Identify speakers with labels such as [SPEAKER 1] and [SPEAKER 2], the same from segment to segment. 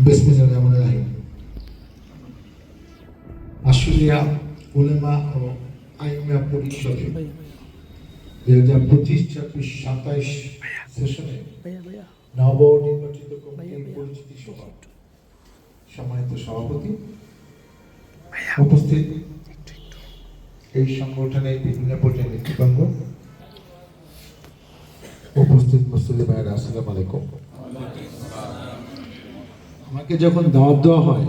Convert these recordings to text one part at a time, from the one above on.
[SPEAKER 1] বিসমিল্লাহিররহমানিররহিম। আশুলিয়া উলেমা ও আইমা পরিষদ 2025-26-27 সেশনে নবনির্বাচিত কমিটির পরিচিতি সভা। সম্মানিত সভাপতি, উপস্থিত এই সংগঠনের বিভিন্ন পর্যায়ের নেতৃবৃন্দ, উপস্থিত মুসলিম ভাইয়েরা, আসসালামু আলাইকুম। আমাকে যখন দাওয়াত দেওয়া হয়,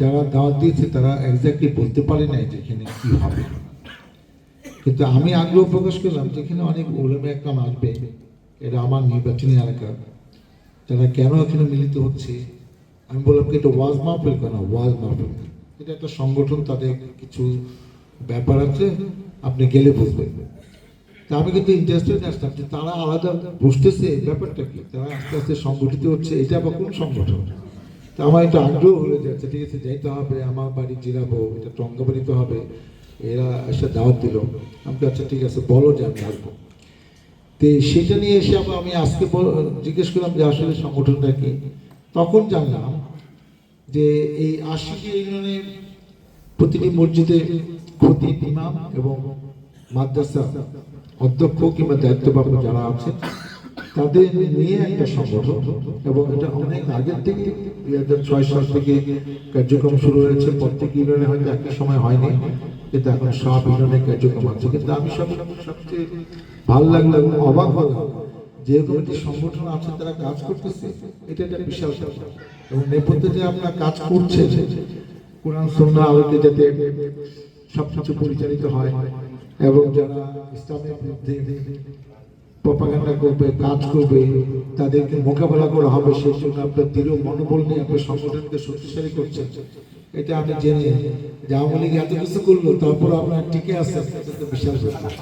[SPEAKER 1] যারা দাওয়াত দিয়েছে তারা এক্স্যাক্টলি বলতে পারে নাই যেখানে কি হবে, কিন্তু আমি আগ্রহ প্রকাশ করলাম যেখানে অনেক ওলামা একরাম আসবে, এটা আমার নির্বাচনী এলাকা, যারা কেন এখানে মিলিত হচ্ছে। আমি বললাম কি এটা ওয়াজ মাহফিল কেন, ওয়াজ মাহফিল এটা একটা সংগঠন, তাদের কিছু ব্যাপার আছে, আপনি গেলে বুঝবেন। তা আমি কিন্তু ইন্টারেস্টেড আসলাম যে তারা আলাদা বুঝতেছে ব্যাপারটা কি, তারা আস্তে আস্তে সংগঠিত হচ্ছে, এটা আবার কোন সংগঠন। তা আমার একটু আগ্রহ হয়ে যাচ্ছে, ঠিক আছে যাইতে হবে, আমার বাড়ি জিরাবো, এটা টঙ্গাবাড়িতে হবে, এরা এসে দাওয়াত দিল। আমি আচ্ছা ঠিক আছে বলো যে আমি আসবো। তো সেটা নিয়ে এসে আবার আমি আজকে জিজ্ঞেস করলাম যে আসলে সংগঠনটা কি। তখন জানলাম যে এই 80টি ইউনিয়নের প্রতিটি মসজিদে খতিব, ইমাম এবং মাদ্রাসা অধ্যক্ষ কিংবা দায়িত্বপ্রাপ্ত যারা আছে তাদের নিয়ে একটা সংগঠন, এবং এটা অনেক আগের থেকে 2006 সাল থেকে কার্যক্রম শুরু হয়েছে। প্রত্যেক ইউনিয়নে হয়তো একটা সময় হয়নি, কিন্তু এখন সব ইউনিয়নে কার্যক্রম আছে। কিন্তু আমি সবচেয়ে ভালো লাগলো এবং অবাক হলাম যেরকম একটি সংগঠন আছে তারা কাজ করতেছে, এটা একটা বিশাল ব্যাপার। এবং নেপথ্যে যে আপনারা কাজ করছেন, কোরআন সুন্নাহ আলোকে যাতে সবকিছু পরিচালিত হয়, এবং যারা ইসলামের বিরুদ্ধে প্রপাগান্ডা করবে, কাজ করবে, তাদেরকে মোকাবেলা করা হবে, সেই জন্য আপনার দৃঢ় মনোবল নিয়ে আপনার সংগঠনকে শক্তিশালী করছেন। এটা আমি জেনে যে আওয়ামী লীগ এত কিছু করলো, তারপর আপনার টিকে আছে, এটা বিশাল ব্যাপার।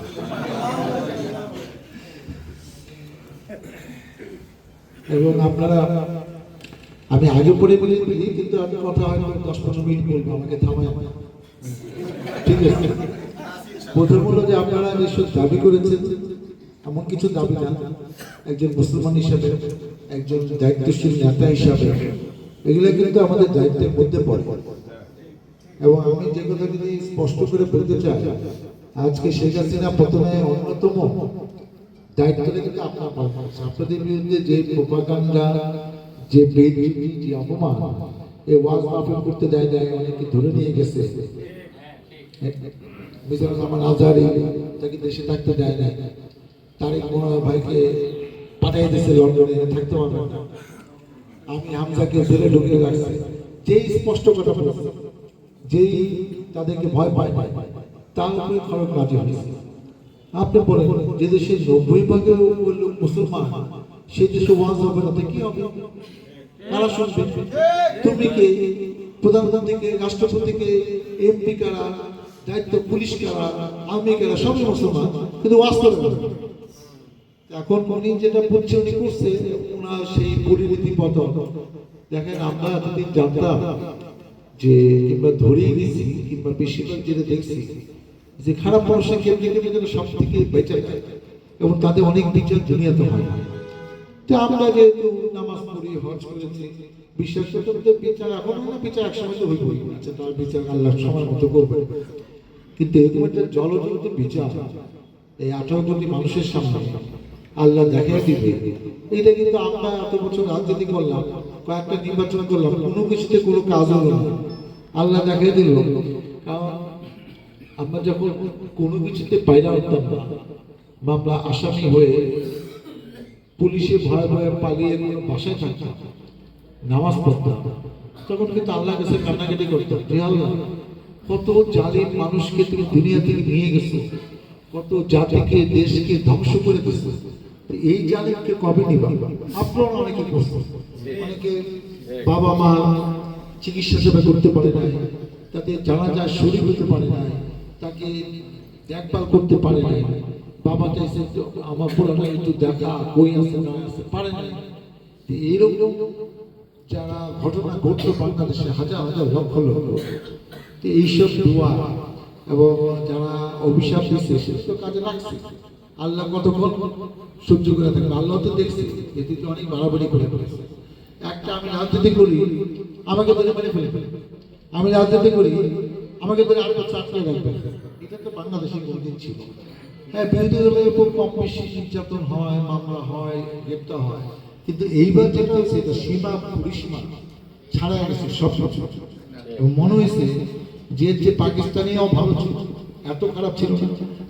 [SPEAKER 1] এবং আপনারা, আমি আগে পরে বলি কিন্তু আমি কথা হয়তো 10-15 মিনিট বলবো, আমাকে থামায়, ঠিক আছে। প্রথম হলো যে আপনারা যেসব দাবি করেছেন, এমন কিছু দাবি না, একজন মুসলমান হিসাবে, একজন দায়িত্বশীল নেতা হিসাবে এগুলো কিন্তু আমাদের দায়িত্বের মধ্যে পড়ে। এবং আমি যে কথা যদি স্পষ্ট করে বলতে চাই, আজকে শেখ হাসিনা প্রথমে অন্যতম দায়িত্বটা কিন্তু আপনার পালন করছে। আপনাদের বিরুদ্ধে যে প্রপাগান্ডা, যে বেইজ্জতি, যে অপমান, এই ওয়াজ মাহফিল করতে দেয় দেয়, অনেকে ধরে নিয়ে গেছে। মিজানুর রহমান আজহারি তাকে দেশে থাকতে দেয় না, তারেক ভাইকে পাঠিয়ে দিয়েছে লন্ডনে, থাকতে পারবে না। আমি হামজাকে জেলে ঢুকিয়ে রাখছি, যেই স্পষ্ট কথা বলেছে, যেই তাদেরকে ভয় পায় তার উপরে খরচ রাজি হয়েছে। আপনি বলেন যে দেশে 90% লোক মুসলমান, সে দেশে ওয়াজ হবে না, কি হবে? কারা শুনবে? তুমি কে? প্রধানমন্ত্রীকে, রাষ্ট্রপতিকে, এমপি কারা, দায়িত্ব পুলিশ কারা, আর্মি কারা, সবই মুসলমান, কিন্তু ওয়াজ করে না। এখন উনি যেটা বলছে, উনি করছে ওনার সেই পরিণতি পতন। দেখেন, আমরা এতদিন জানতাম যে, কিংবা ধরেই দিচ্ছি, কিংবা বেশিরভাগ যেটা দেখছি যে খারাপ মানুষের কেন্দ্রে সব থেকে বেঁচে যায়, এবং তাদের অনেক বিচার দুনিয়াতে হয় না। তো আমরা যেহেতু নামাজ পড়ি, হজ করেছি, বিশ্বাস করতে বিচার এখন হয় না, বিচার একসময় তো হইবই, আচ্ছা তার বিচার আল্লাহ সময় মতো করবে। কিন্তু এরকম একটা জলজন্ত বিচার এই 18 কোটি মানুষের সামনে আল্লাহ দেখাই দিবে, এটা কিন্তু আমরা এত বছর রাজনীতি করলাম, কয়েকটা নির্বাচন করলাম, কোনো কিছুতে কোনো কাজ হলো না, আল্লাহ দেখাই দিল। কারণ আমরা যখন কোনো কিছুতে বাইরে হতাম না, মামলা আসামি হয়ে পুলিশে ভয়ে ভয়ে পালিয়ে কোনো বাসায় থাকতাম, নামাজ পড়তাম, তখন কিন্তু আল্লাহ কাছে কান্নাকাটি করতাম যে আল্লাহ, কত জালিম মানুষকে তুমি দুনিয়া থেকে নিয়ে গেছো, কত জাতিকে, দেশকে ধ্বংস করে দিয়েছো, এই জালিমকে কবে নিবা? আপনারা অনেকে করছেন, অনেকে বাবা মা চিকিৎসা সেবা করতে পারে নাই, তাদের জানাজার শরীর হতে পারে নাই, তাকে দেখভাল করতে পারে নাই, বাবা চাইছে আমার পুরানো একটু দেখা কই আছে না আছে পারে না। এইরকম যারা ঘটনা ঘটলো বাংলাদেশে হাজার হাজার লক্ষ লক্ষ, তো এইসব দোয়া এবং যারা অভিশাপ দিচ্ছে সে তো কাজে লাগছে। আল্লাহ কতক্ষণ সহ্য করে থাকবে? আল্লাহ তো দেখছে এতে তো অনেক বাড়াবাড়ি করে ফেলেছে। একটা আমি রাজনীতি করি, আমাকে ধরে মেরে ফেলবে, আমি রাজনীতি করি, আমাকে ধরে আরো চাকরি রাখবে। এটা তো বাংলাদেশে কোনদিন ছিল। হ্যাঁ, বিরোধী দলের উপর কম বেশি নির্যাতন হয়, মামলা হয়, গ্রেপ্তার হয়, কিন্তু এইবার যেটা হয়েছে এটা সীমা পরিসীমা ছাড়া গেছে সব। এবং মনে হয়েছে যে পাকিস্তানিও ভালো ছিল, এত খারাপ ছিল না,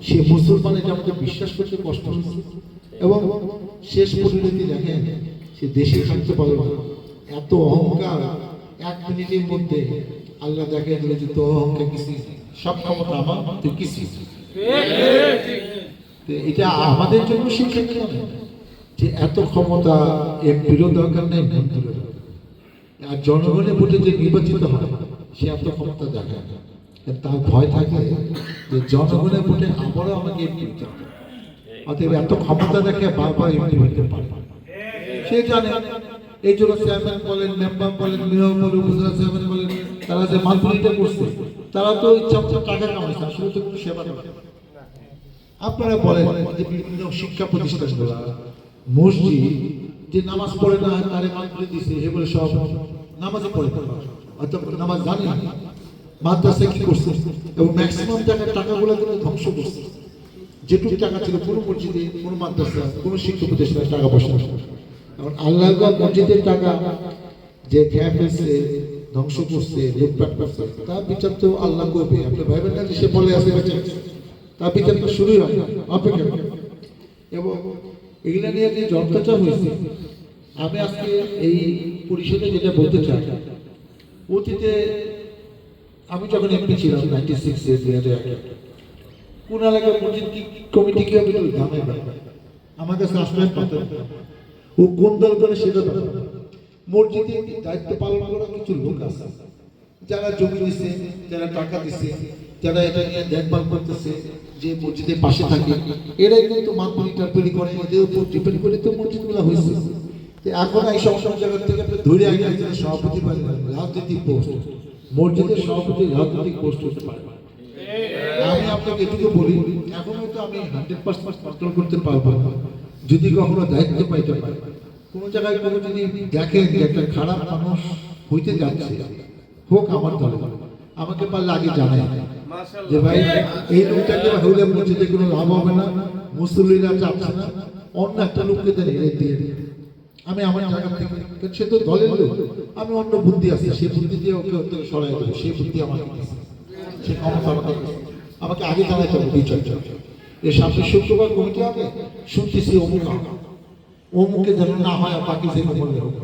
[SPEAKER 1] সে মুসলমানের আমাকে বিশ্বাস করতে কষ্ট হয়েছে। এবং শেষ পরিণতি দেখেন, সে দেশে থাকতে পারবে না, এত অহংকার। 1 মিনিটের মধ্যে আল্লাহ দেখেন যে তো অহংকার কিছু, সব ক্ষমতা আমার, তুই কিছু। এটা আমাদের জন্য শিক্ষা যে এত ক্ষমতা এমপিরও দরকার নেই, মন্ত্রীরও দরকার। আর জনগণের ভোটে যে নির্বাচিত হয় সে এত ক্ষমতা দেখায় না, তার ভয় থাকে যে জনগণের ভোটে আবারও আমাকে এমপি হতে হবে। অতএব এত ক্ষমতা দেখে বারবার এমপি হতে পারে সে জানে। এই জন্য চেয়ারম্যান বলেন, মেম্বার বলেন, মেয়র বলেন, উপজেলা চেয়ারম্যান বলেন, তারা যে মানপুরিটা করছে তারা তো ইচ্ছা মতো টাকা কামাইছে, আসলে তো কোনো সেবা করে। আপনারা বলেন যে বিভিন্ন শিক্ষা প্রতিষ্ঠানগুলো, মসজিদ যে নামাজ পড়ে না তারে মানপুরি দিছে, এগুলো সব নামাজে পড়ে অর্থাৎ নামাজ জানে না। মাদ্রাসা কি করছে এবং ম্যাক্সিমাম টাকাগুলো কিন্তু ধ্বংস করছে। যেটুকু টাকা ছিল কোনো মসজিদে, কোনো মাদ্রাসা, কোনো শিক্ষা প্রতিষ্ঠানে টাকা পয়সা। এখন আল্লাহ মসজিদের টাকা যে খেয়ে ফেলছে, ধ্বংস করছে, লুটপাট করছে, তার বিচার তো আল্লাহ করবে। আপনি ভাইবেন না যে সে বলে আসে বেঁচে, তার বিচার তো শুরুই হয়, অপেক্ষা। এবং এগুলা নিয়ে যে যন্ত্রটা হয়েছে, আমি আজকে এই পরিষদে যেটা বলতে চাই, অতীতে আমি যখন এমপি ছিলাম 96-এ, 2001, কোন এলাকায় মসজিদ কমিটি কি হবে জানে না, আমার কাছে আসলে পাতে ও কোন দল করে সেটা মসজিদে দায়িত্ব পালন করা কিছু লোক আছে যারা জমি দিচ্ছে, যারা টাকা দিচ্ছে, যারা এটা নিয়ে দেখভাল করতেছে, যে মসজিদের পাশে থাকে, এরাই কিন্তু মানপুরিটা তৈরি করে, এদের উপর ডিপেন্ড করে তো মসজিদগুলো হয়েছে। এখন এই সব জায়গা থেকে ধরে আগে একজন সভাপতি পারেন, রাজনৈতিক পোস্ট, মসজিদের সভাপতি রাজনৈতিক পোস্ট হতে পারে। আমি আপনাকে এটুকু বলি, এখন হয়তো আমি 100% কন্ট্রোল করতে পারবো না, যদি কখনো দায়িত্ব পাইতে পারি। কোনো জায়গায় কোনো যদি দেখেন যে একটা খারাপ মানুষ হইতে যাচ্ছে, হোক আমার দলে, আমাকে পারলে আগে জানায় যে ভাই এই লোকটাকে হইলে মসজিদে কোনো লাভ হবে না, মুসল্লিরা চাচ্ছে না, অন্য একটা লোককে দিয়ে আমি আমার জায়গা থেকে, সে তো দলের লোক, আমি অন্য বুদ্ধি আছে, সেই বুদ্ধি দিয়ে ওকে সরাই দেবো, সেই বুদ্ধি আমাকে সে ক্ষমতা আমাকে আগে জানাইতে হবে। বিচার এর সামনে শুক্রবার কমিটি হবে, শুনতেছি অমুক অমুকে যেন না হয়, বাকি যে বললে হোক,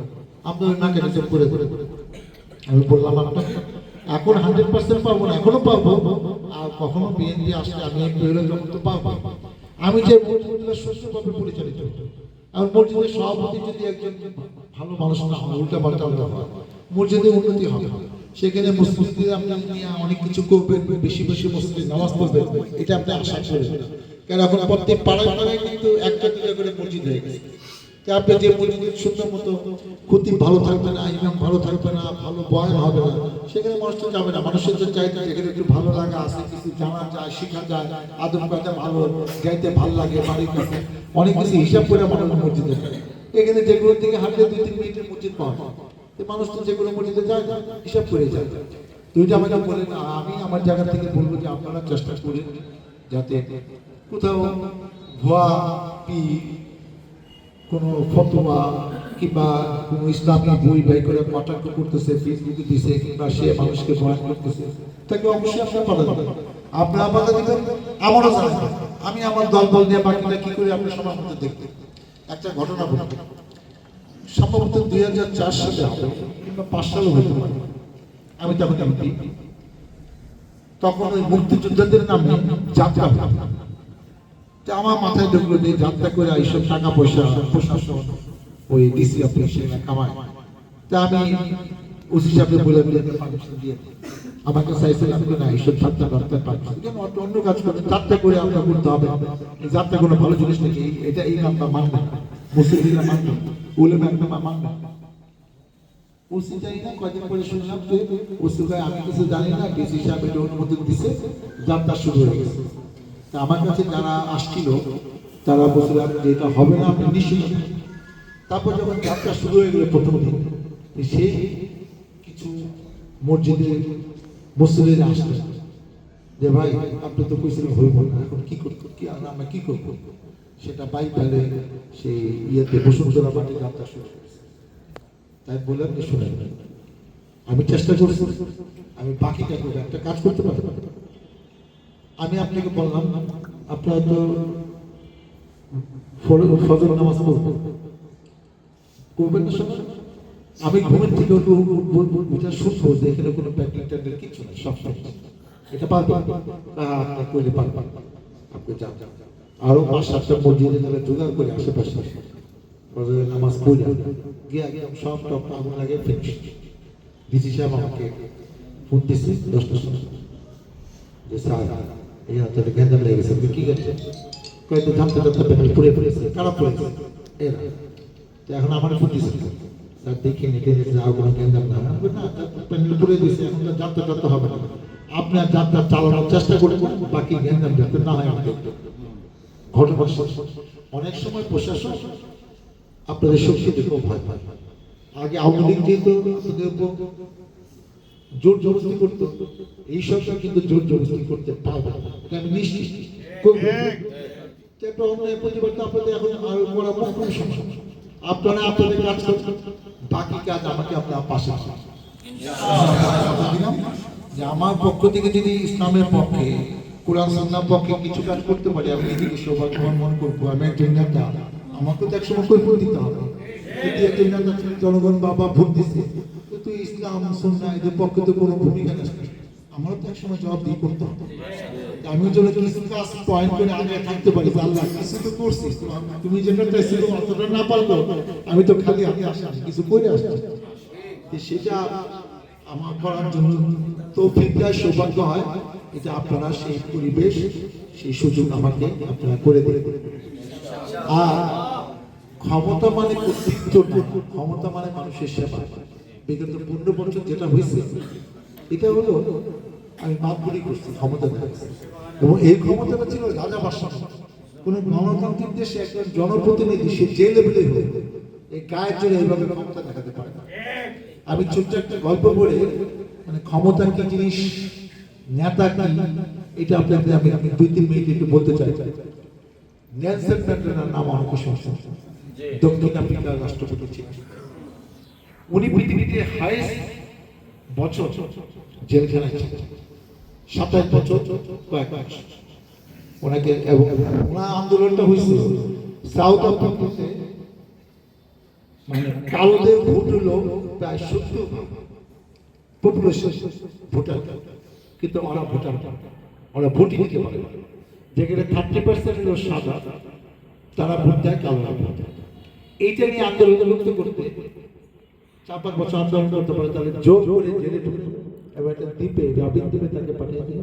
[SPEAKER 1] আমরা ওই নাকে নিচে করে করে। আমি বললাম আপনার এখন 100% পারবো না, এখনো পারবো, আর কখনো বিএনপি আসলে আমি এমপি হলে তখন তো পারবো। আমি যে মসজিদগুলো সুষ্ঠুভাবে পরিচালিত, আর মসজিদের সভাপতি যদি একজন ভালো মানুষ না হয়, উল্টা পাল্টা হয়, মসজিদে উন্নতি হবে। সেখানে মুসলিমদের আপনি নিয়ে অনেক কিছু করবেন, বেশি বেশি মুসলিম নামাজ পড়বেন, এটা আপনি আশা করবেন। কারণ এখন প্রত্যেক পাড়ায় পাড়ায় কিন্তু একটা দুটা করে মসজিদ হয়ে গেছে। আপনি যে মসজিদের সুন্দর মতো খতিব ভালো থাকবে না, ইমাম ভালো থাকবে না, ভালো বয়ান হবে না, সেখানে মানুষ তো যাবে না। মানুষের যে চাইতে যেখানে একটু ভালো লাগা আছে, কিছু জানা যায়, শেখা যায়, আদব কায়দা ভালো, গাইতে ভালো লাগে, বাড়ির কাছে অনেক কিছু হিসাব করে মানুষ মসজিদে। এখানে যেগুলো থেকে হাঁটলে 2-3 মিনিটের মসজিদ পাওয়া যায়, মানুষ তো যেগুলো মসজিদে যায় না, হিসাব করে যায়। তুইটা আমাকে বলেন, আমি আমার জায়গা থেকে বলবো যে আপনারা চেষ্টা করেন যাতে কোথাও ভুয়া কোনো ফতোয়া কিংবা কোনো ইসলামী বই বাই করে কটাক্ষ করতেছে, ফেসবুকে দিছে, কিংবা সে মানুষকে বয়ান করতেছে, তাকে অবশ্যই আপনারা বাধা দেবেন। আপনারা বাধা দিবেন, আমারও জানেন, আমি আমার দল নিয়ে বাকিটা কি করে আপনার সবার মধ্যে দেখবেন। একটা ঘটনা বলবো, সম্ভবত 2004 সালে হবে কিংবা 5 সালও হতে পারে, আমি তখন এমপি। তখন ওই মুক্তিযোদ্ধাদের নামে যাত্রা আমার মাথায় ঢুকলো যে যাত্রা করে এইসব টাকা পয়সা প্রশাসন ওই ডিসি অফিসে কামায়। তা আমি ওসি সাহেবকে বলে পারমিশন দিয়ে দিই। আমাকে চাইছিলাম যে না এইসব যাত্রা রাস্তায় পারমিশন কেন অন্য কাজ করতে যাত্রা করে আমরা করতে হবে, এই যাত্রা কোনো ভালো জিনিস নাকি, এটা এই নামটা মানবে না, মুসলিমরা মানবে না, উলেমা একদম মানবে না। ওসি জানি না কয়দিন পরে শুনলাম যে ওসি ভাই আমি কিছু জানি না, ডিসি সাহেব এটা অনুমোদন দিছে, যাত্রা শুরু হয়ে গেছে। তা আমার কাছে যারা আসছিল তারা বলছিলাম যে এটা হবে না, আপনি নিশ্চিত। তারপর যখন যাত্রা শুরু হয়ে গেল প্রথম দিন, সেই কিছু মসজিদে মুসলিমরা আসলেন যে ভাই আপনি তো কইছিলেন হইব না, এখন কি করতে কি আমরা কি করবো, সেটা বাইক ফেলে সেই ইয়েতে বসুন্ধরা মাঠে যাত্রা শুরু করেছে। তাই বললাম যে শুনেন আমি চেষ্টা করছি, আমি বাকিটা করবো, একটা কাজ করতে পারবো। আমি আপনাকে বললাম আপনারা তো ফজর নামাজ করবেন না সবাই, আমি ঘুমের থেকে এটা শুনবো যে এখানে কোনো প্যাকেট ট্যাকেট কিছু না, সব সব এটা পারবেন আপনি করলে পারবেন, আপনি যান। আরো 5-7টা মসজিদে যারা জোগাড় করে আশেপাশে ফজরের নামাজ পড়ে গিয়ে একদম সব টপ আগুন লাগে ফিনিশ। ডিসি সাহেব আমাকে ফোন দিচ্ছে 10টার সময় যে স্যার এই হাতে গেন্দাম লেগে গেছে, কি গেছে কয়েকটা জানতে জানতে প্যানেল পুড়ে পড়েছে, খারাপ পড়েছে এরা। তো এখন আমার ফোন দিচ্ছে স্যার দেখে নিতে যাও কোনো গেন্দাম না, না প্যানেল পুড়ে দিয়েছে, এখন তো জানতে জানতে হবে না, আপনি আর যাত্রা চালানোর চেষ্টা করবেন, বাকি গেন্দাম যাতে না হয় আমাদের ঘটনা। অনেক সময় প্রশাসন আপনাদের শক্তি দেখেও ভয় পায়। আগে আওয়ামী লীগ যেহেতু জোর জবরদস্তি করতো, এই সরকার কিন্তু জোর জবরদস্তি করতে পারবে না, আমি নিশ্চিত করবো। একটা অন্যায় প্রতিবাদ আপনাদের এখন আরো করা কম সমস্যা, আপনারা আপনাদের কাজ করছেন, বাকি কাজ আমাকে আপনার পাশে দিলাম যে আমার পক্ষ থেকে যদি ইসলামের পক্ষে কোরআন সুন্নাহর পক্ষে কিছু কাজ করতে পারি, আমি নিজেকে সৌভাগ্য মনে করবো। আমি একজন নেতা, আমাকে তো একসময় কৈফিয়ত দিতে হবে, যদি একজন নেতা জনগণ বাবা ভোট দিচ্ছে তুই ইসলাম সুন্নাহ এদের পক্ষে তো কোনো ভূমিকা নেই, আমারও তো একসময় জবাব দিয়ে করতে হবে। আমি যদি কিছু কাজ পয়েন্ট করে আগে থাকতে পারি, আল্লাহ কিছু তো করছি, তুমি যেটা চাইছিল অতটা না পারলো, আমি তো খালি হাতে আসি কিছু করে আসছি, সেটা আমার করার জন্য তৌফিক দেয়, সৌভাগ্য হয়, এটা আপনারা সেই পরিবেশ সেই সুযোগ আমাকে আপনারা করে দেবেন। আর ক্ষমতা মানে কর্তৃত্ব না, ক্ষমতা মানে মানুষের সেবা। বিগত 15 বছর যেটা হয়েছে এটা হলো আমি মাতবরি করছি, ক্ষমতা দেখাচ্ছি, এবং এই ক্ষমতাটা ছিল রাজা বাদশাহ। কোন গণতান্ত্রিক দেশে একজন জনপ্রতিনিধি সে যে লেভেলে হোক এই গায়ের জন্য এইভাবে ক্ষমতা দেখাতে পারে না। আমি ছোট্ট একটা গল্প পড়ে মানে ক্ষমতা কি জিনিস, নেতা কি, এটা আপনাদের আমি 2-3 মিনিট একটু বলতে চাই। নেলসন ম্যান্ডেলার নাম অনেক শুনছেন, দক্ষিণ আফ্রিকার রাষ্ট্রপতি ছিলেন। উনি পৃথিবীতে হাইয়েস্ট বছর জেলখানায় ছিলেন, 27 বছর কয়েক মাস ওনাকে। এবং ওনার আন্দোলনটা হয়েছিল সাউথ আফ্রিকাতে, মানে কালোদের ভোট হলো প্রায় 70% পপুলেশন ভোটার, কিন্তু ওরা ভোটার ওরা ভোটই দিতে পারে, যেখানে 30% হলো সাদা, তারা ভোট দেয়, কালোরা ভোট দেয়। এইটা নিয়ে আন্দোলন মুক্ত করতে 4-5 বছর আন্দোলন করতে পারে, তাহলে জোর করে জেলে ঢুকে এবং একটা দ্বীপে রাবিন দ্বীপে তাকে পাঠিয়ে দিল,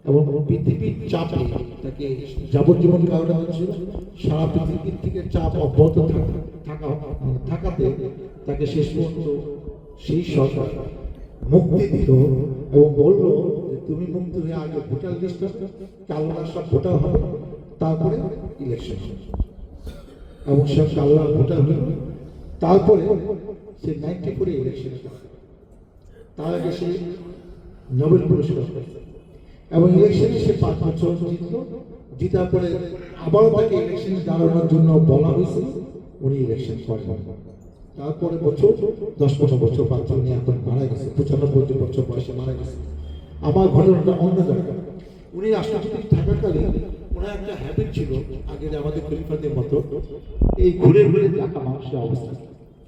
[SPEAKER 1] এবং পৃথিবীর চাপে তাকে যাবজ্জীবন কারণে হচ্ছিল। সারা পৃথিবীর থেকে চাপ অব্যাহত থাকাতে তাকে শেষ পর্যন্ত সেই সরকার মুক্তি দিল এবং বলল তুমি মুক্তি হয়ে আগে ভোটার লিস্ট কালোরা সব ভোটার হবে, তারপরে ইলেকশন হবে, এবং সব কালোরা ভোটার হল। তারপরে সে 94 ইলেকশন, তার আগে সে নোবেল পুরস্কার এবং ইলেকশনে সে 5 বছর জিতল। জিতার পরে আবারও তাকে ইলেকশনে দাঁড়ানোর জন্য বলা হয়েছিল, উনি ইলেকশন করেন। তারপরে বছর 10-15 বছর বাচ্চা উনি এখন মারা গেছে, 95 বছর বয়সে মারা গেছে। আমার ঘটনাটা অন্য জায়গায়। উনি রাষ্ট্রপতি থাকাকালীন ওনার একটা হ্যাবিট ছিল, আগের আমাদের খলিফাদের মতো এই ঘুরে ঘুরে দেখা মানুষের অবস্থা।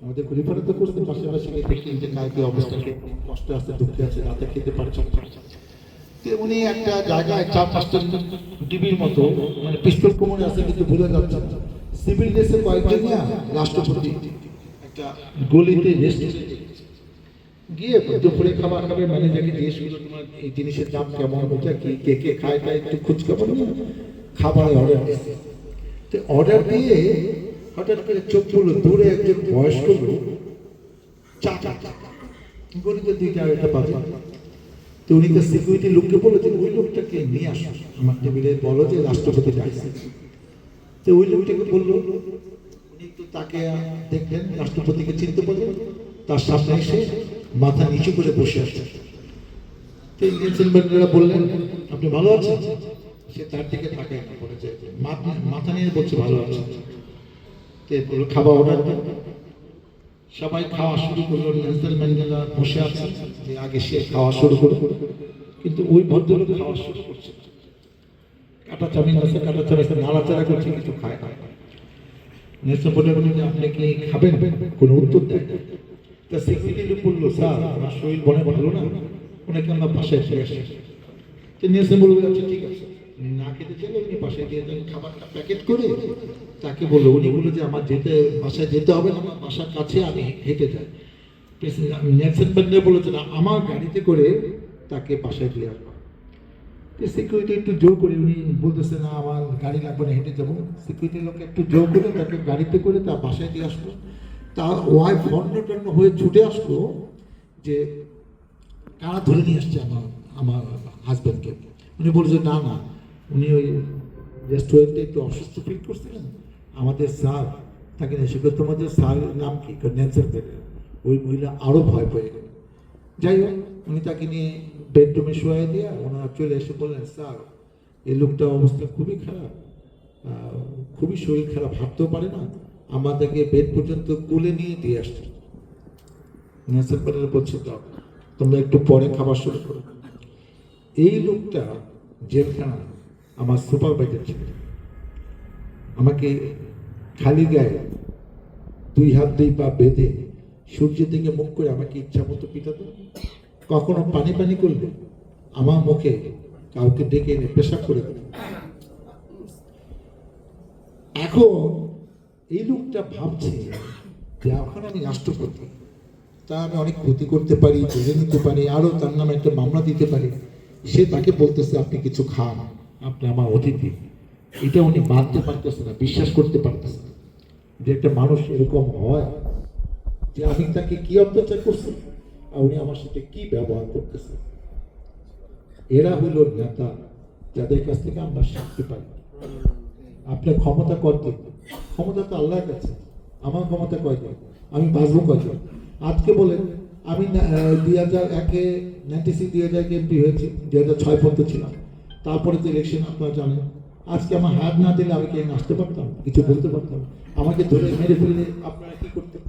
[SPEAKER 1] আমাদের খলিফারা তো করতে পাশাপাশি দেখলেন যে কালকে অবস্থাকে কষ্ট আছে, দুঃখে আছে, রাতে খেতে পারছে। উনি একটা জায়গায় 4-5টা ডিবির মতো মানে পিস্তল কোমরে আছে, কিন্তু ভুলে যাচ্ছে সিভিল ড্রেসে কয়েকজন রাষ্ট্রপতি একটা গলিতে রেস্ট গিয়ে দুপুরে খাবার খাবে, ম্যানেজারকে জিজ্ঞেস করলো তোমার এই জিনিসের দাম কেমন, ওটা কি, কে কে খায়, তাই একটু খোঁজ খবর নিয়ে খাবার অর্ডার দিচ্ছে। তো অর্ডার দিয়ে হঠাৎ করে চোখ পড়লো দূরে একজন বয়স্ক লোক চা গণিতের 2টা বাজে। তো উনি তো সিকিউরিটি লোককে বললো যে ওই লোকটাকে নিয়ে আসো আমার টেবিলে, বলো যে রাষ্ট্রপতি ডাকছে। তো ওই লোকটাকে বললো, উনি তো তাকে দেখলেন, রাষ্ট্রপতিকে চিনতে পারলেন, তার সামনে এসে মাথা নিচু করে বসে আছে। তো নেলসন ম্যান্ডেলা বললেন আপনি ভালো আছেন? সে তার দিকে তাকায় না, বলে যে মাথা নিয়ে বলছে ভালো আছে। তো বললো খাবার অর্ডার দেন। সবাই খাওয়া শুরু করলো, নেলসন ম্যান্ডেলা বসে আছে, যে আগে সে খাওয়া শুরু করলো, কিন্তু ওই ভদ্রলোক খাওয়া শুরু করছে, কাটা চামিন আছে, কাটা চামিন নাড়াচাড়া করছে, কিছু খায় না। নেলসন বলে যে আপনি কি খাবেন? কোনো উত্তর দেয় না। তা সিকিউরিটি লোক বললো স্যার আমার শরীর মনে ভালো না, ওনাকে আমরা বাসায় ফিরে আসি। তো নেলসন বললো আচ্ছা ঠিক আছে, না খেতে চাইলে উনি বাসায় দিয়ে দেন খাবারটা প্যাকেট করে। তাকে বললো, উনি বললো যে আমার বাসায় যেতে হবে না, আমার বাসার কাছে, আমি হেঁটে যাই। নেলসন ম্যান্ডেলা বললো যে না, আমার গাড়িতে করে তাকে বাসায় দিয়ে আসবো। সিকিউরিটি একটু জোর করে, উনি বলতেছে না আমার গাড়ি লাগবে না, হেঁটে যাবো। সিকিউরিটি লোক একটু জোর করে তাকে গাড়িতে করে তার বাসায় দিয়ে আসলো। তার ওয়াইফ হন্য হয়ে ছুটে আসলো যে কারা ধরে নিয়ে আসছে আমার হাজব্যান্ডকে। উনি বলছে না না, উনি ওই রেস্টুরেন্টে একটু অসুস্থ ফিল করছিলেন, আমাদের স্যার তাকে নিয়ে এসে। তোমাদের স্যারের নাম কি? Nelson Mandela. ওই মহিলা আরও ভয় পেয়ে গেল। যাই হোক, উনি তাকে নিয়ে বেডরুমে শোয়াই দিয়ে ওনারা চলে এসে বললেন স্যার এই লোকটার অবস্থা খুবই খারাপ, খুবই শরীর খারাপ, হাঁটতেও পারে না, আমাদেরকে বেড পর্যন্ত কোলে নিয়ে দিয়ে আসছে। নেলসন ম্যান্ডেলা বলছে তোমরা একটু পরে খাবার শুরু করো। এই লোকটা জেলখানা আমার সুপারভাইজার ছিল, আমাকে খালি গায়ে 2 হাত 2 পা বেঁধে সূর্যের দিকে মুখ করে আমাকে ইচ্ছা মতো পিটাতো। কখনো পানি পানি করলে আমার মুখে কাউকে ডেকে এনে পেশাব করে দিত। এখন এই লোকটা ভাবছে যে এখন আমি রাষ্ট্রপতি, তা আমি অনেক ক্ষতি করতে পারি, জেলে নিতে পারি, আরও তার নামে একটা মামলা দিতে পারি। সে তাকে বলতেছে আপনি কিছু খান, আপনি আমার অতিথি। এটা উনি মানতে পারতেছে না, বিশ্বাস করতে পারতেছে না যে একটা মানুষ এরকম হয়, যে আমি তাকে কি অত্যাচার করছি আর উনি আমার সাথে কি ব্যবহার করতেছে। এরা হইল নেতা যাদের কাছ থেকে আমরা শান্তি পাই। আপনার ক্ষমতা কতদিন? ক্ষমতা তো আল্লাহর কাছে। আমার ক্ষমতা কয়দিন? আমি বাঁচবো কয়দিন? আজকে বলেন আমি 2001-এ 96 এমপি হয়েছি, 2006 পর্যন্ত ছিলাম, তারপরে তো ইলেকশন আপনারা জানেন। আজকে আমার হাত না দিলে আমি কি আসতে পারতাম, কিছু বলতে পারতাম? আমাকে ধরে মেরে ফেললে আপনারা কি করতেন?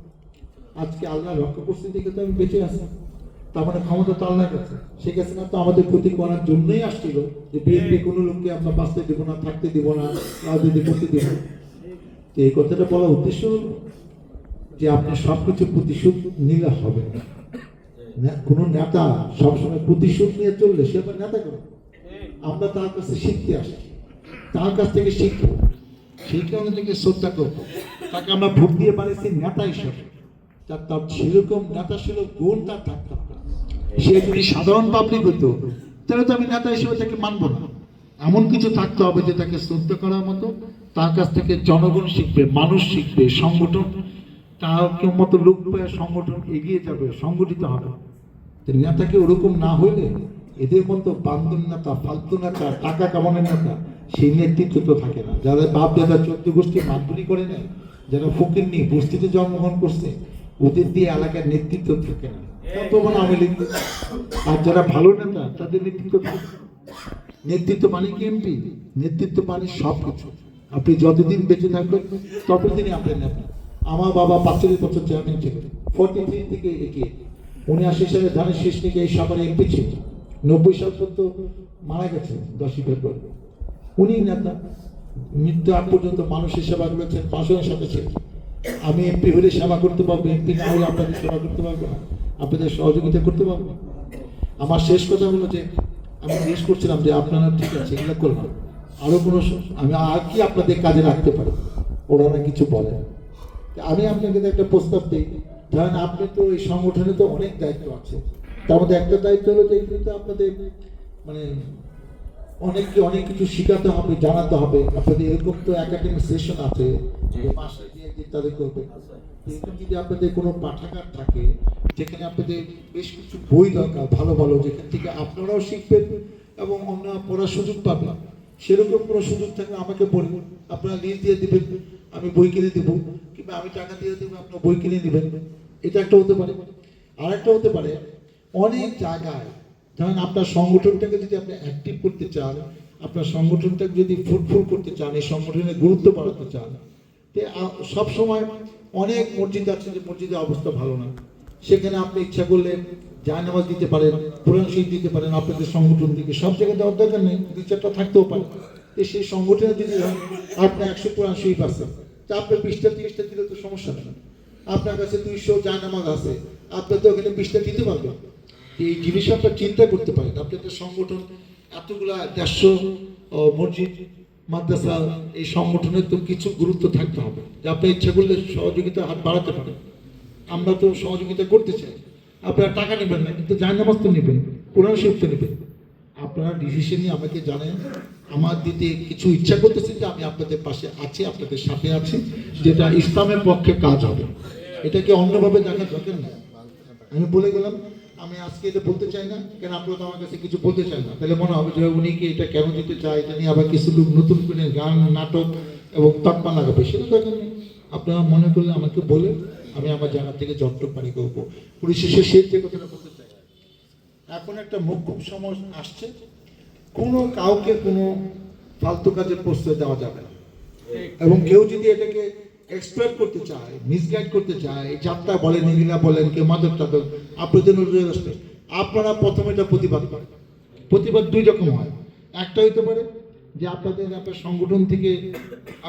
[SPEAKER 1] আজকে আল্লাহ রক্ষা করছে দেখে তো আমি বেঁচে আছি। তার মানে ক্ষমতা তো আল্লাহর কাছে। শেখ হাসিনা তো আমাদের ক্ষতি করার জন্যই আসছিল, যে বিএনপি কোনো লোককে আমরা বাঁচতে দেব না, থাকতে দেব না, রাজনীতি করতে দেব না। তো এই কথাটা বলার উদ্দেশ্য হল যে আপনি সবকিছু প্রতিশোধ নিলে হবে না। কোনো নেতা সবসময় প্রতিশোধ নিয়ে চললে সে আবার নেতা করে। আমরা তার কাছে শিখতে আসি, তার কাছ থেকে শিখবো, সেই কারণে থেকে শ্রদ্ধা করবো। তাকে আমরা ভোট দিয়ে বানিয়েছি নেতা হিসাবে, তার সেরকম নেতা ছিল গুণ তার থাকতাম। সে যদি সাধারণ পাবলিক হতো তাহলে তো আমি নেতা হিসেবে তাকে মানবো না। এমন কিছু থাকতে হবে যে তাকে শ্রদ্ধা করার মতো, তার কাছ থেকে জনগণ শিখবে, মানুষ শিখবে, সংগঠন তার মতো লোক পেয়ে সংগঠন এগিয়ে যাবে, সংগঠিত হবে। নেতাকে ওরকম না হইলে এদের মতো বান্ধব নেতা, ফালতু নেতা, টাকা কামানোর নেতা, সেই নেতৃত্ব তো থাকে না। যারা বাপ দাদা 14 গোষ্ঠী মাতবুরি করে নেয়, যারা ফকির নিয়ে বস্তিতে জন্মগ্রহণ করছে, ওদের দিয়ে এলাকার নেতৃত্ব থাকে না, তখন আওয়ামী লীগ। আর যারা ভালো নেতা তাদের নেতৃত্ব থাকে। নেতৃত্ব মানে কি এমপি? নেতৃত্ব মানে সব কিছু। আপনি যতদিন বেঁচে থাকবেন ততদিনই আপনার নেতা। আমার বাবা 45 বছর চেয়ারম্যান ছিল, 43 থেকে এগিয়ে 79 সালে ধানের শীষ থেকে এই সরকারে এমপি ছিল, 90 সাল পর্যন্ত মারা গেছে 10ই ফেব্রুয়ারি। উনি নেতা, মৃত্যু আগ পর্যন্ত মানুষের সেবা করেছেন, পাঁচজনের সাথে ছিল। আমি এমপি হলে সেবা করতে পারবো, এমপি না হলে আপনাদের সেবা করতে পারবো না, আপনাদের সহযোগিতা করতে পারবো। আমার শেষ কথা হলো যে আমি জিজ্ঞেস করছিলাম যে আপনারা ঠিক আছে এগুলো করলাম, আরো কোনো আমি আর কি আপনাদের কাজে রাখতে পারি? ওনারা কিছু বলেন। আমি আপনাকে একটা প্রস্তাব দিই, ধরেন আপনি তো এই সংগঠনে তো অনেক দায়িত্ব আছে, তার মধ্যে একটা দায়িত্ব হলো যে এখানে তো আপনাদের মানে অনেক কিছু শেখাতে হবে, জানাতে হবে। আপনাদের এরকম তো একাডেমিক সেশন আছে যে মাসে দিয়ে যে তাদের করবে। এরকম যদি আপনাদের কোনো পাঠাগার থাকে যেখানে আপনাদের বেশ কিছু বই দরকার ভালো ভালো, যেখান থেকে আপনারাও শিখবেন এবং অন্য পড়ার সুযোগ পাবেন, সেরকম কোনো সুযোগ থাকলে আমাকে বলবেন, আপনারা লিস্ট দিয়ে দেবেন, আমি বই কিনে দেবো, কিংবা আমি টাকা দিয়ে দেবো, আপনার বই কিনে নেবেন। এটা একটা হতে পারে। আরেকটা হতে পারে, অনেক জায়গায় ধরেন আপনার সংগঠনটাকে যদি আপনি অ্যাক্টিভ করতে চান, আপনার সংগঠনটাকে যদি ফুলফিল করতে চান, এই সংগঠনের গুরুত্ব বাড়াতে চান, সব সময় অনেক মসজিদ আছে যে মসজিদের অবস্থা ভালো না, সেখানে আপনি ইচ্ছা করলে জায়নামাজ দিতে পারেন, কোরআন শরীফ দিতে পারেন আপনাদের সংগঠন থেকে। সব জায়গায় দেওয়ার দরকার নেই, 2-4টা থাকতেও পারে। তো সেই সংগঠনে যদি আপনার 100 কোরআন শরীফ আছে, তা আপনার 20টা 30টা দিলে তো সমস্যা নেই। আপনার কাছে 200 জায়নামাজ আছে, আপনি তো ওখানে 20টা দিতে পারবেন। এই জিনিস আপনার চিন্তা করতে পারেন। আপনাদের সংগঠন এতগুলা 150 মসজিদ মাদ্রাসা, এই সংগঠনের তো কিছু গুরুত্ব থাকতে হবে, যে আপনি ইচ্ছা করলে সহযোগিতা হাত বাড়াতে পারেন। আমরা তো সহযোগিতা করতে চাই, আপনারা টাকা নেবেন না, কিন্তু জায়নামাজ তো নেবেন, কোরআন শরীফ তো নেবেন। আপনারা ডিসিশন নিয়ে আমাকে জানেন, আমার দিতে কিছু ইচ্ছা করতেছে যে আমি আপনাদের পাশে আছি, আপনাদের সাথে আছি, যেটা ইসলামের পক্ষে কাজ হবে। এটাকে অন্যভাবে দেখার দরকার নেই। আমি বলে গেলাম, আমি আজকে এটা বলতে চাই না, কেন আপনারা তো আমার কাছে কিছু বলতে চান না, তাহলে মনে হবে যে উনি কি এটা কেন দিতে চায়, এটা নিয়ে আবার কিছু লোক নতুন করে গান নাটক এবং তকমা লাগাবে, সেটা দরকার নেই। আপনারা মনে করলে আমাকে বলে আমি আমার জায়গা থেকে যতটুকু পারি করবো। পরিশেষে শেষ যে কথাটা বলতে চাই, এখন একটা মুখ্য সময় আসছে, কোনো কাউকে কোনো ফালতু কাজের প্রশ্রয় দেওয়া যাবে না, এবং কেউ যদি এটাকে এক্সপ্লয়েট করতে চায়, মিসগাইড করতে চায়, যাত্রা বলেন, এগুলা বলেন, কেউ মাদক টাদক, আপনাদের আপনারা প্রথমে এটা প্রতিবাদ করেন। প্রতিবাদ 2 রকম হয়। একটা হইতে পারে যে আপনার সংগঠন থেকে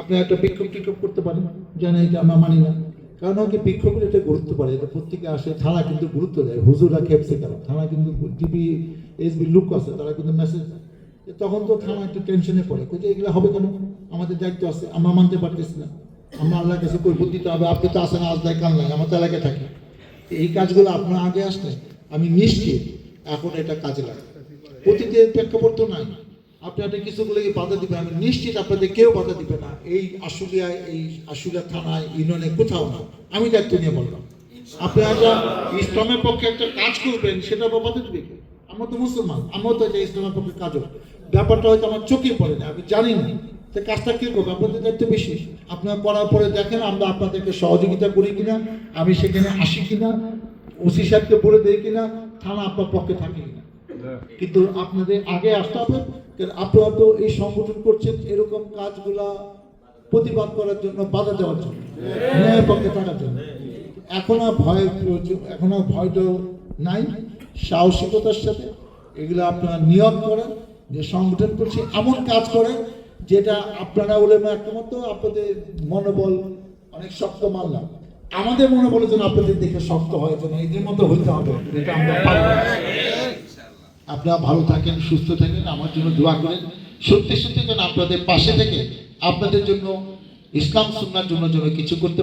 [SPEAKER 1] আপনারা একটা বিক্ষোভ টিক্ষোভ করতে পারেন, যেন এটা আমরা মানি না। কারণ কি বিক্ষোভের এটা গুরুত্ব পারে, এটা প্রত্যেকে আসে, থানা কিন্তু গুরুত্ব দেয়, হুজুরা খেপছে কেন, থানা কিন্তু টিভি এসবি লুক আছে, তারা কিন্তু মেসেজ, তখন তো থানা একটু টেনশনে পড়ে, যে এগুলো হবে কেন, আমাদের দায়িত্ব আছে, আমরা মানতে পারতেছি না, আমরা আল্লাহর কাছে কৈফিয়ত দিতে হবে, আপনি তো আসেন আজ দেয় কাল নাই, আমার তো এলাকায় থাকি। এই কাজগুলো আপনার আগে আসলে আমি নিশ্চিত এখন এটা কাজে লাগে। অতীতের প্রেক্ষাপট তো নাই, আপনি একটা কিছুগুলোকে বাধা দিবেন, আমি নিশ্চিত আপনাদের কেউ বাধা দিবে না। এই আশুলিয়া থানায়, ইউনিয়নে কোথাও না, আমি দায়িত্ব নিয়ে বললাম। আপনি একটা ইসলামের পক্ষে একটা কাজ করবেন, সেটা বাধা দিবে কি? আমরা তো মুসলমান, আমরাও তো এটা ইসলামের পক্ষে কাজ হবে, ব্যাপারটা হয়তো আমার চোখে পড়ে না, আমি জানি না, তো কাজটা কি করবো, আপনাদের দায়িত্ব বেশি। আপনারা করার পরে দেখেন আমরা আপনাদেরকে সহযোগিতা করি কিনা, আমি সেখানে আসি কিনা, ওসি সাহেবকে বলে দেই কিনা, থানা আপনার পক্ষে থাকে কিনা। কিন্তু আপনাদের আগে আসতে হবে, আপনারা তো এই সংগঠন করছেন এরকম কাজগুলা প্রতিবাদ করার জন্য, বাধা দেওয়ার জন্য, ন্যায়ের পক্ষে থাকার জন্য। এখন আর ভয়টা নাই, সাহসিকতার সাথে এগুলো আপনারা নিয়ত করেন যে সংগঠন করছে, এমন কাজ করেন যেটা আপনারা উলেমা একমত, আপনাদের মনোবল অনেক শক্ত মানলাম, আমাদের মনোবলের জন্য আপনাদের দেখে শক্ত হয়, যেন এদের মতো হইতে হবে, যেটা আমরা পারবো। আপনারা ভালো থাকেন, সুস্থ থাকেন, আমার জন্য দোয়া করেন, সত্যি সত্যি যেন আপনাদের পাশে থেকে আপনাদের জন্য, ইসলাম সুন্নাহর জন্য কিছু করতে পারি।